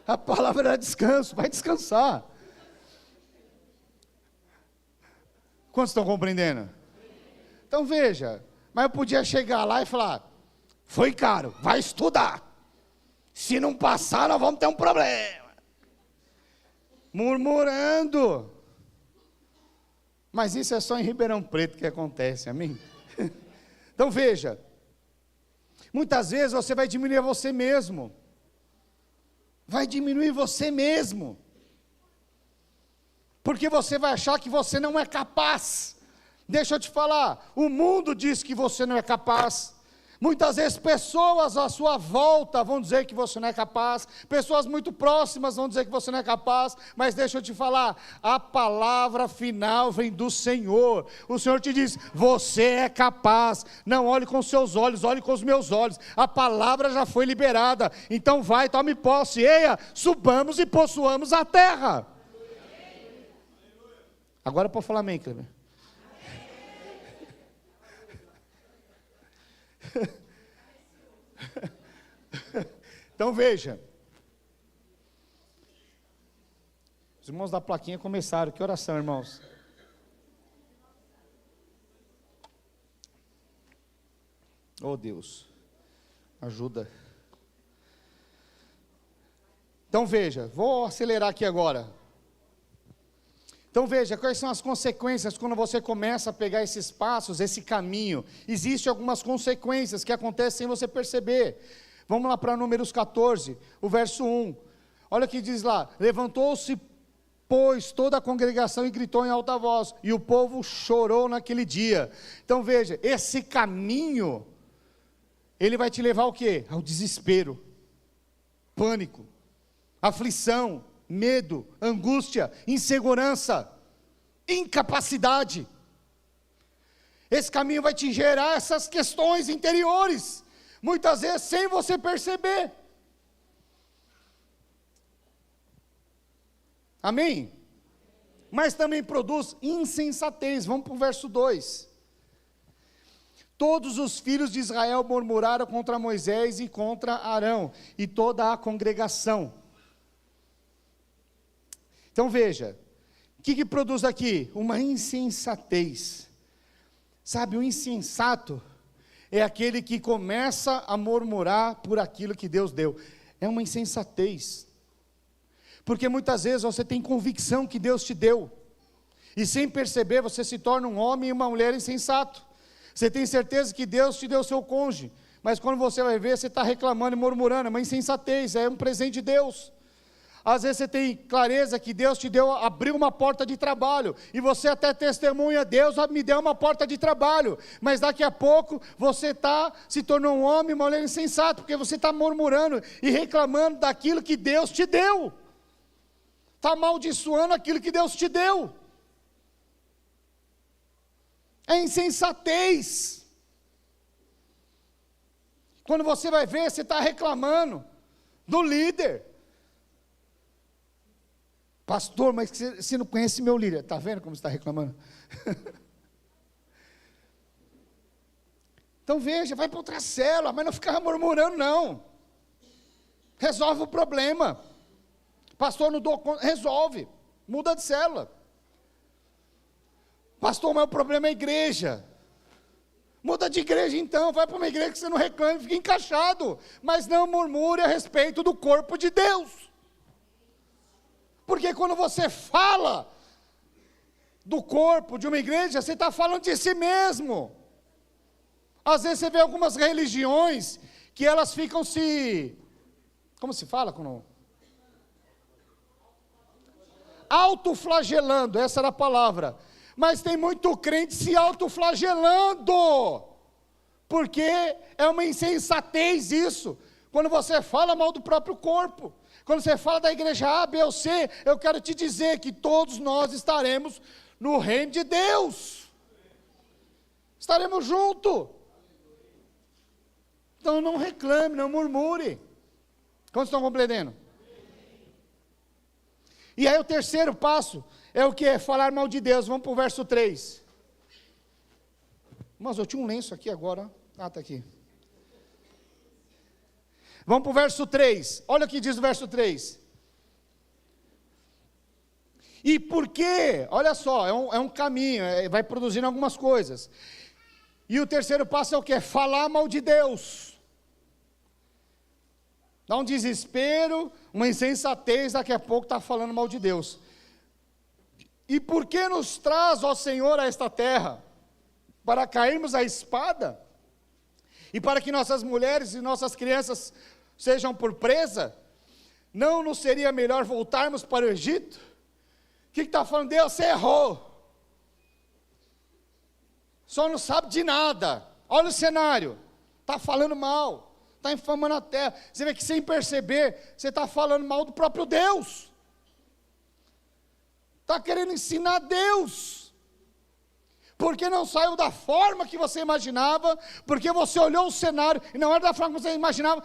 A palavra era descanso, vai descansar. Quantos estão compreendendo? Então veja, mas eu podia chegar lá e falar, foi caro, vai estudar. Se não passar, nós vamos ter um problema. Murmurando. Mas isso é só em Ribeirão Preto que acontece, amém? Então veja, muitas vezes você vai diminuir você mesmo. Vai diminuir você mesmo. Porque você vai achar que você não é capaz. Deixa eu te falar, o mundo diz que você não é capaz. Muitas vezes pessoas à sua volta vão dizer que você não é capaz, pessoas muito próximas vão dizer que você não é capaz, mas deixa eu te falar, a palavra final vem do Senhor. O Senhor te diz, você é capaz. Não olhe com seus olhos, olhe com os meus olhos. A palavra já foi liberada, então vai, tome posse. Eia, subamos e possuamos a terra. Agora pode falar amém, Cleber. Então veja, os irmãos da plaquinha começaram. Que oração, irmãos? Oh Deus, ajuda. Então veja, vou acelerar aqui agora. Então veja, quais são as consequências quando você começa a pegar esses passos, esse caminho. Existem algumas consequências que acontecem sem você perceber. Vamos lá para Números 14, o verso 1. Olha o que diz lá, levantou-se, pois, toda a congregação e gritou em alta voz, e o povo chorou naquele dia. Então veja, esse caminho, ele vai te levar ao quê? Ao desespero, pânico, aflição, medo, angústia, insegurança, incapacidade. Esse caminho vai te gerar essas questões interiores, muitas vezes sem você perceber. Amém? Mas também produz insensatez. Vamos para o verso 2. Todos os filhos de Israel murmuraram contra Moisés e contra Arão, e toda a congregação. Então veja, o que produz aqui? Uma insensatez. Sabe, o insensato é aquele que começa a murmurar por aquilo que Deus deu. É uma insensatez. Porque muitas vezes você tem convicção que Deus te deu, e sem perceber você se torna um homem e uma mulher insensato. Você tem certeza que Deus te deu o seu cônjuge, mas quando você vai ver, você está reclamando e murmurando. É uma insensatez, é um presente de Deus. Às vezes você tem clareza que Deus te deu, abriu uma porta de trabalho, e você até testemunha, Deus me deu uma porta de trabalho, mas daqui a pouco você se tornou um homem, uma mulher insensato, porque você está murmurando e reclamando daquilo que Deus te deu, está amaldiçoando aquilo que Deus te deu, é insensatez. Quando você vai ver, você está reclamando do líder. Pastor, mas você não conhece meu líder. Está vendo como você está reclamando? Então veja, vai para outra célula, mas não fica murmurando não. Resolve o problema. Pastor, não dou conta, resolve. Muda de célula. Pastor, mas o problema é a igreja. Muda de igreja então, vai para uma igreja que você não reclame, fica encaixado. Mas não murmure a respeito do corpo de Deus. Porque quando você fala do corpo de uma igreja, você está falando de si mesmo. Às vezes você vê algumas religiões que elas ficam como se fala? Autoflagelando, essa era a palavra. Mas tem muito crente se autoflagelando, porque é uma insensatez isso, quando você fala mal do próprio corpo. Quando você fala da igreja A, B ou C, eu quero te dizer que todos nós estaremos no reino de Deus. Estaremos juntos. Então não reclame, não murmure. Quantos estão compreendendo? E aí o terceiro passo é o que? É falar mal de Deus. Vamos para o verso 3. Mas eu tinha um lenço aqui agora. Está aqui. Vamos para o verso 3, olha o que diz o verso 3. E por quê? Olha só, é um caminho, vai produzindo algumas coisas. E o terceiro passo é o quê? Falar mal de Deus. Dá um desespero, uma insensatez, daqui a pouco está falando mal de Deus. E por que nos traz, ó Senhor, a esta terra? Para cairmos à espada? E para que nossas mulheres e nossas crianças sejam por presa? Não nos seria melhor voltarmos para o Egito? O que está falando? Deus, você errou. Só não sabe de nada. Olha o cenário. Está falando mal. Está infamando a terra. Você vê que sem perceber, você está falando mal do próprio Deus. Está querendo ensinar Deus. Porque não saiu da forma que você imaginava, porque você olhou o cenário e não era da forma que você imaginava,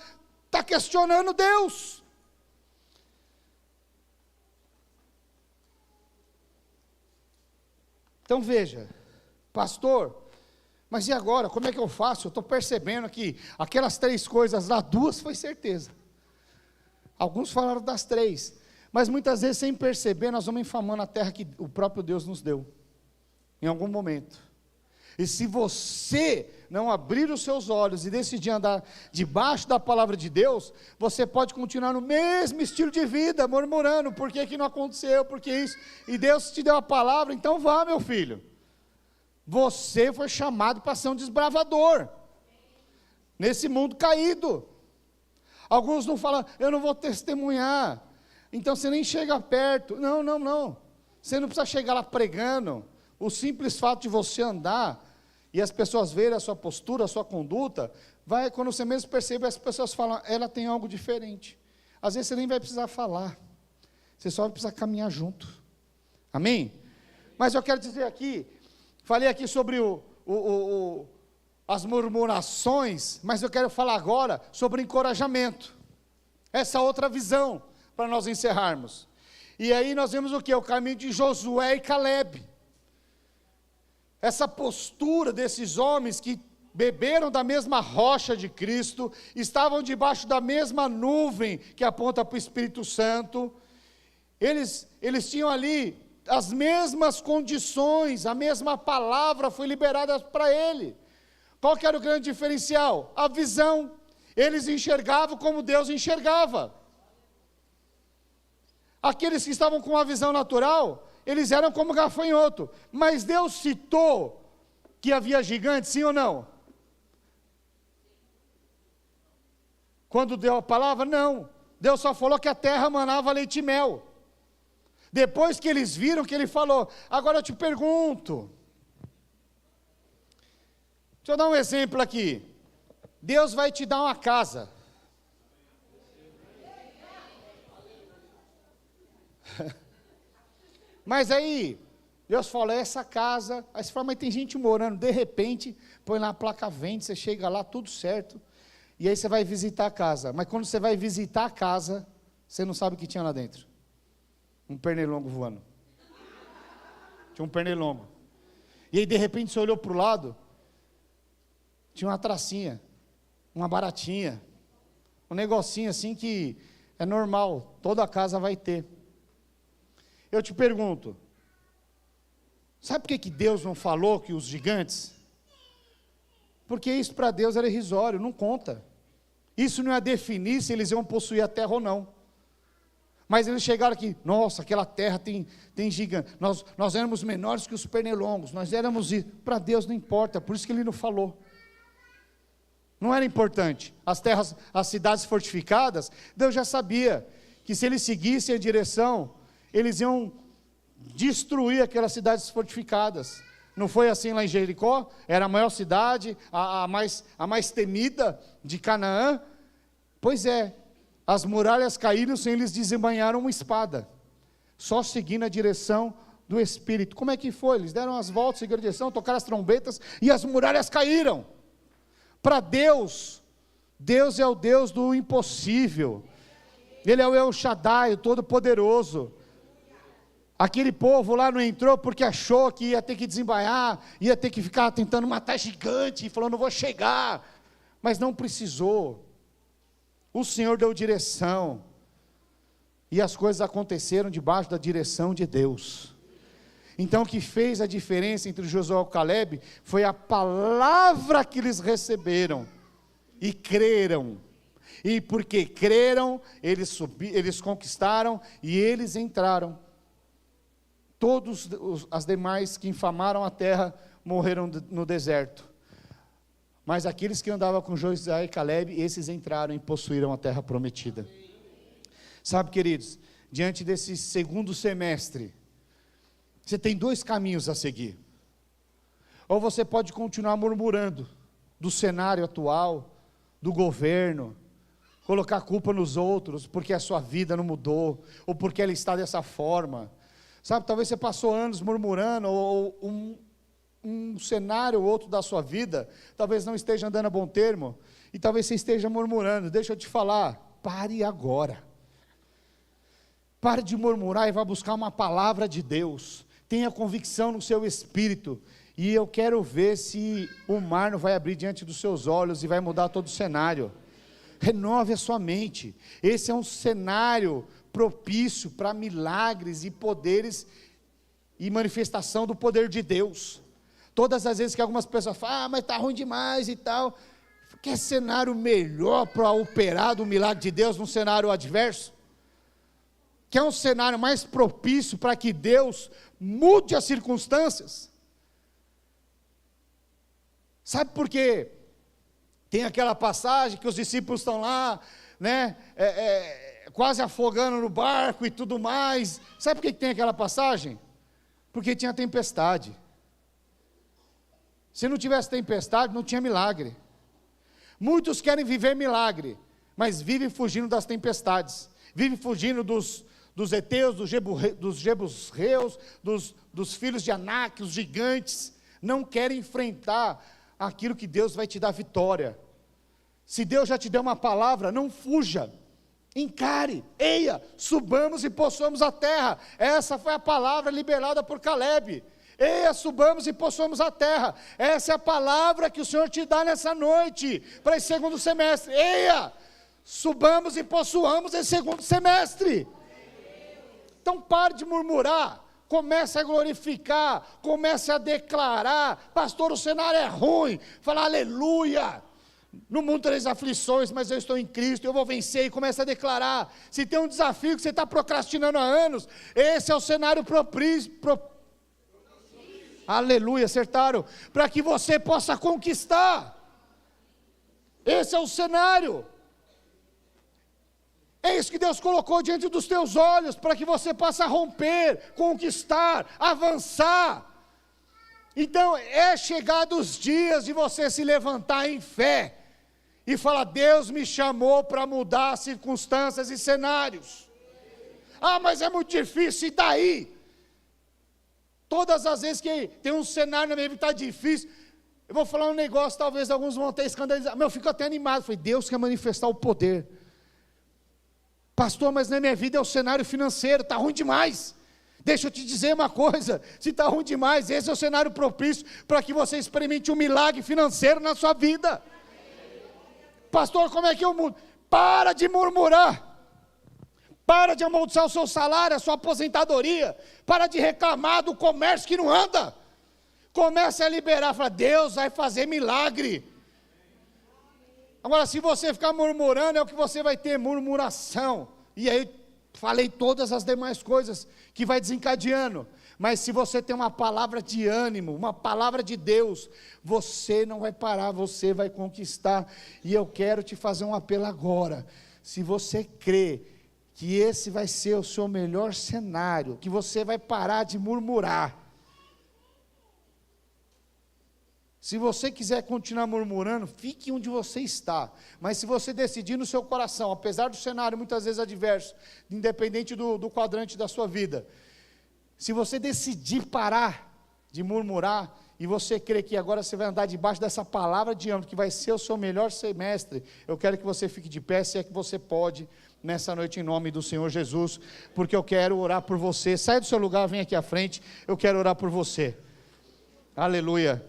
está questionando Deus. Então veja, pastor, mas e agora, como é que eu faço? Eu estou percebendo que aquelas 3 coisas lá, 2 foi certeza. Alguns falaram das 3, mas muitas vezes sem perceber nós vamos infamando a terra que o próprio Deus nos deu. Em algum momento. E se você não abrir os seus olhos e decidir andar debaixo da palavra de Deus, você pode continuar no mesmo estilo de vida, murmurando, por que não aconteceu, por que isso, e Deus te deu a palavra, então vá, meu filho, você foi chamado para ser um desbravador, nesse mundo caído. Alguns não falam, eu não vou testemunhar, então você nem chega perto, não, você não precisa chegar lá pregando. O simples fato de você andar e as pessoas verem a sua postura, a sua conduta, quando você mesmo percebe, as pessoas falam, ela tem algo diferente. Às vezes você nem vai precisar falar, você só vai precisar caminhar junto. Amém? Mas eu quero dizer aqui, falei aqui sobre as murmurações, mas eu quero falar agora sobre o encorajamento. Essa outra visão, para nós encerrarmos. E aí nós vemos o que? O caminho de Josué e Calebe. Essa postura desses homens que beberam da mesma rocha de Cristo, estavam debaixo da mesma nuvem que aponta para o Espírito Santo, eles tinham ali as mesmas condições, a mesma palavra foi liberada para ele. Qual que era o grande diferencial? A visão. Eles enxergavam como Deus enxergava. Aqueles que estavam com a visão natural, eles eram como gafanhoto, mas Deus citou que havia gigantes, sim ou não? Quando deu a palavra, não. Deus só falou que a terra manava leite e mel. Depois que eles viram que ele falou. Agora eu te pergunto. Deixa eu dar um exemplo aqui. Deus vai te dar uma casa. Mas aí, Deus fala, essa casa, aí você fala, mas tem gente morando, de repente, põe lá a placa vende, você chega lá, tudo certo, e aí você vai visitar a casa, mas quando você vai visitar a casa, você não sabe o que tinha lá dentro, um pernilongo voando, tinha um pernilongo, e aí de repente você olhou para o lado, tinha uma tracinha, uma baratinha, um negocinho assim que é normal, toda casa vai ter. Eu te pergunto, sabe por que Deus não falou que os gigantes? Porque isso para Deus era irrisório, não conta. Isso não ia definir se eles iam possuir a terra ou não. Mas eles chegaram aqui, nossa, aquela terra tem gigante. Nós éramos menores que os pernilongos, nós éramos isso. Para Deus não importa, por isso que Ele não falou. Não era importante. As cidades fortificadas, Deus já sabia que se eles seguissem a direção, eles iam destruir aquelas cidades fortificadas. Não foi assim lá em Jericó? Era a maior cidade, a mais temida de Canaã. Pois é, as muralhas caíram sem eles desembainharam uma espada, só seguindo a direção do Espírito. Como é que foi? Eles deram as voltas, seguiram a direção, tocaram as trombetas e as muralhas caíram. Para Deus, Deus é o Deus do impossível. Ele é o El Shaddai, o Todo-Poderoso. Aquele povo lá não entrou porque achou que ia ter que desembainhar, ia ter que ficar tentando matar gigante, falando, não vou chegar, mas não precisou. O Senhor deu direção, e as coisas aconteceram debaixo da direção de Deus. Então o que fez a diferença entre Josué e Caleb, foi a palavra que eles receberam, e creram, e porque creram, eles conquistaram, e eles entraram. Todos as demais que infamaram a terra, morreram no deserto. Mas aqueles que andavam com Josué e Caleb, esses entraram e possuíram a terra prometida. Sabe, queridos, diante desse segundo semestre, você tem dois caminhos a seguir. Ou você pode continuar murmurando do cenário atual, do governo, colocar a culpa nos outros, porque a sua vida não mudou, ou porque ela está dessa forma. Sabe, talvez você passou anos murmurando, ou um cenário ou outro da sua vida, talvez não esteja andando a bom termo, e talvez você esteja murmurando. Deixa eu te falar, pare agora. Pare de murmurar e vá buscar uma palavra de Deus. Tenha convicção no seu espírito, e eu quero ver se o mar não vai abrir diante dos seus olhos, e vai mudar todo o cenário. Renove a sua mente. Esse é um cenário propício para milagres e poderes e manifestação do poder de Deus. Todas as vezes que algumas pessoas falam, mas está ruim demais e tal, quer cenário melhor para operar do milagre de Deus num cenário adverso? Quer um cenário mais propício para que Deus mude as circunstâncias? Sabe por quê? Tem aquela passagem que os discípulos estão lá, né, quase afogando no barco e tudo mais. Sabe por que tem aquela passagem? Porque tinha tempestade. Se não tivesse tempestade, não tinha milagre. Muitos querem viver milagre, mas vivem fugindo das tempestades, vivem fugindo dos heteus, dos jebuseus, dos filhos de Anak, os gigantes. Não querem enfrentar aquilo que Deus vai te dar vitória. Se Deus já te deu uma palavra, não fuja, encare, eia, subamos e possuamos a terra. Essa foi a palavra liberada por Caleb. Eia, subamos e possuamos a terra. Essa é a palavra que o Senhor te dá nessa noite, para esse segundo semestre. Eia, subamos e possuamos esse segundo semestre. Então pare de murmurar, comece a glorificar, comece a declarar. Pastor, o cenário é ruim. Fala aleluia. No mundo tereis aflições, mas eu estou em Cristo, eu vou vencer. E comece a declarar. Se tem um desafio que você está procrastinando há anos, esse é o cenário propício. Aleluia, acertaram. Para que você possa conquistar. Esse é o cenário. É isso que Deus colocou diante dos teus olhos, para que você possa romper, conquistar, avançar. Então, é chegado os dias de você se levantar em fé, e falar: Deus me chamou para mudar circunstâncias e cenários. Ah, mas é muito difícil, e daí? Todas as vezes que tem um cenário na minha vida que está difícil, eu vou falar um negócio, talvez alguns vão ter escandalizado, mas eu fico até animado. Falei: Deus quer manifestar o poder. Pastor, mas na minha vida é o cenário financeiro, está ruim demais. Deixa eu te dizer uma coisa: se está ruim demais, esse é o cenário propício para que você experimente um milagre financeiro na sua vida. Pastor, como é que eu mudo? Para de murmurar. Para de amaldiçoar o seu salário, a sua aposentadoria. Para de reclamar do comércio que não anda. Comece a liberar, fala: Deus vai fazer milagre. Agora, se você ficar murmurando, é o que você vai ter, murmuração. E aí, falei todas as demais coisas que vai desencadeando. Mas se você tem uma palavra de ânimo, uma palavra de Deus, você não vai parar, você vai conquistar. E eu quero te fazer um apelo agora. Se você crê que esse vai ser o seu melhor cenário, que você vai parar de murmurar. Se você quiser continuar murmurando, fique onde você está. Mas se você decidir no seu coração, apesar do cenário muitas vezes adverso, independente do quadrante da sua vida, se você decidir parar de murmurar, e você crê que agora você vai andar debaixo dessa palavra de ânimo, que vai ser o seu melhor semestre, eu quero que você fique de pé, se é que você pode, nessa noite, em nome do Senhor Jesus, porque eu quero orar por você. Sai do seu lugar, vem aqui à frente, eu quero orar por você. Aleluia.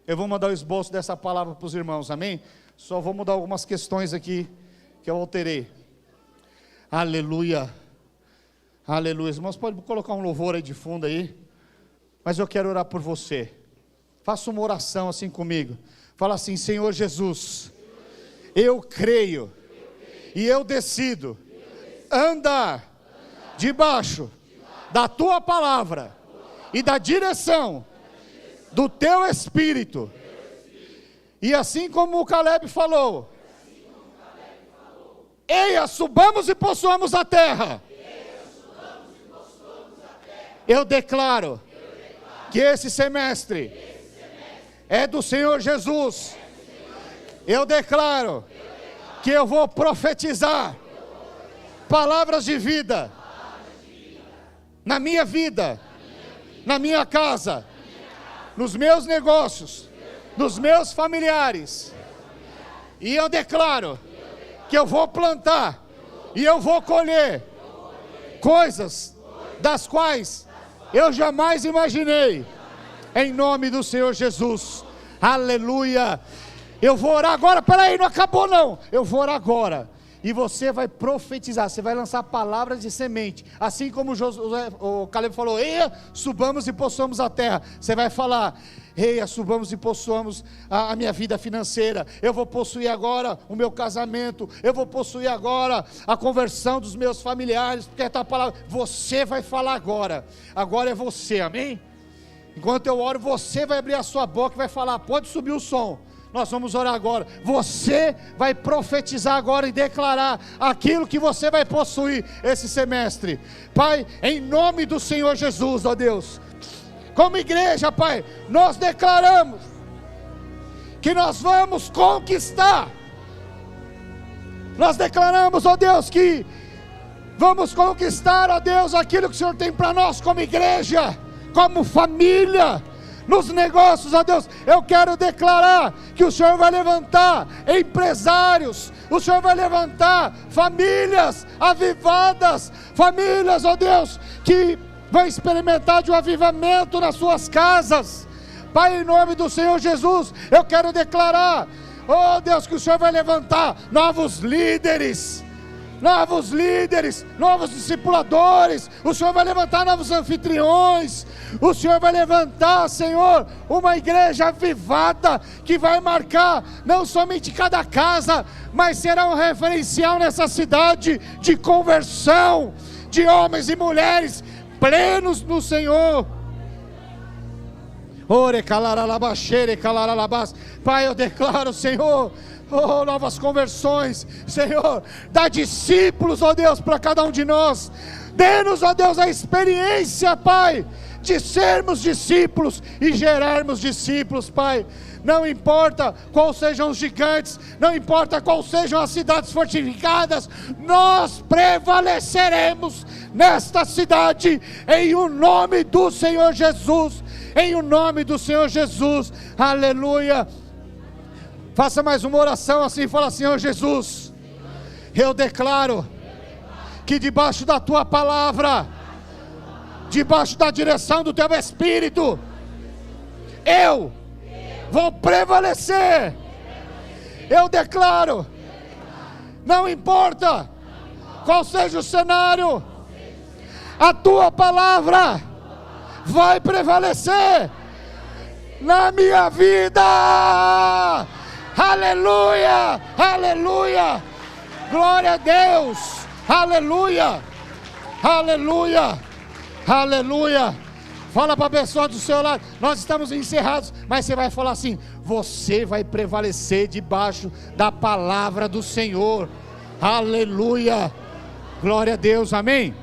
Eu vou mandar o esboço dessa palavra para os irmãos, amém? Só vou mudar algumas questões aqui, que eu alterei. Aleluia. Aleluia. Irmãos, pode colocar um louvor aí de fundo aí. Mas eu quero orar por você. Faça uma oração assim comigo. Fala assim: Senhor Jesus, eu creio e eu decido andar debaixo da Tua palavra e da direção do Teu Espírito. E assim como o Caleb falou: eia, subamos e possuamos a terra. Eu declaro que esse semestre é do Senhor Jesus. Eu declaro que eu vou profetizar palavras de vida na minha vida, na minha casa, nos meus negócios, nos meus familiares. E eu declaro que eu vou plantar e eu vou colher coisas das quais eu jamais imaginei, em nome do Senhor Jesus. Aleluia. Eu vou orar agora. Peraí, não acabou não. Eu vou orar agora, e você vai profetizar, você vai lançar palavras de semente, assim como o Caleb falou: eia, subamos e possuamos a terra. Você vai falar: eia, subamos e possuamos a minha vida financeira. Eu vou possuir agora o meu casamento. Eu vou possuir agora a conversão dos meus familiares. Porque essa palavra, você vai falar agora. Agora é você, amém? Enquanto eu oro, você vai abrir a sua boca e vai falar. Pode subir o som. Nós vamos orar agora. Você vai profetizar agora e declarar aquilo que você vai possuir esse semestre. Pai, em nome do Senhor Jesus, ó Deus, como igreja, Pai, nós declaramos que nós vamos conquistar. Nós declaramos, ó Deus, que vamos conquistar, ó Deus, aquilo que o Senhor tem para nós como igreja, como família, nos negócios, ó Deus. Eu quero declarar que o Senhor vai levantar empresários, o Senhor vai levantar famílias avivadas, famílias, ó Deus, que vai experimentar de um avivamento nas suas casas. Pai, em nome do Senhor Jesus, eu quero declarar, oh Deus, que o Senhor vai levantar novos líderes, novos discipuladores. O Senhor vai levantar novos anfitriões. O Senhor vai levantar, Senhor, uma igreja avivada, que vai marcar não somente cada casa, mas será um referencial nessa cidade de conversão, de homens e mulheres plenos no Senhor. Ore calaralabaxere calaralabás. Pai, eu declaro, Senhor, Oh, novas conversões, Senhor, dá discípulos, ó Deus, para cada um de nós. Dê-nos, ó Deus, a experiência, Pai, de sermos discípulos e gerarmos discípulos, Pai. Não importa quais sejam os gigantes, não importa quais sejam as cidades fortificadas, nós prevaleceremos nesta cidade, em o nome do Senhor Jesus, em o nome do Senhor Jesus, aleluia. Faça mais uma oração assim, fala: Senhor Jesus, eu declaro que debaixo da Tua palavra, debaixo da direção do Teu Espírito, eu vou prevalecer. Eu declaro, não importa qual seja o cenário, a Tua palavra vai prevalecer na minha vida. Aleluia, aleluia, glória a Deus, aleluia, aleluia, aleluia. Fala para a pessoa do seu lado: nós estamos encerrados, mas você vai falar assim: você vai prevalecer debaixo da palavra do Senhor. Aleluia, glória a Deus, amém.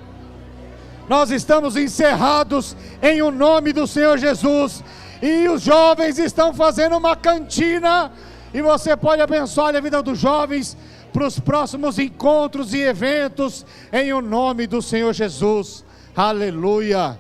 Nós estamos encerrados em o nome do Senhor Jesus, e os jovens estão fazendo uma cantina, e você pode abençoar a vida dos jovens para os próximos encontros e eventos, em o nome do Senhor Jesus. Aleluia.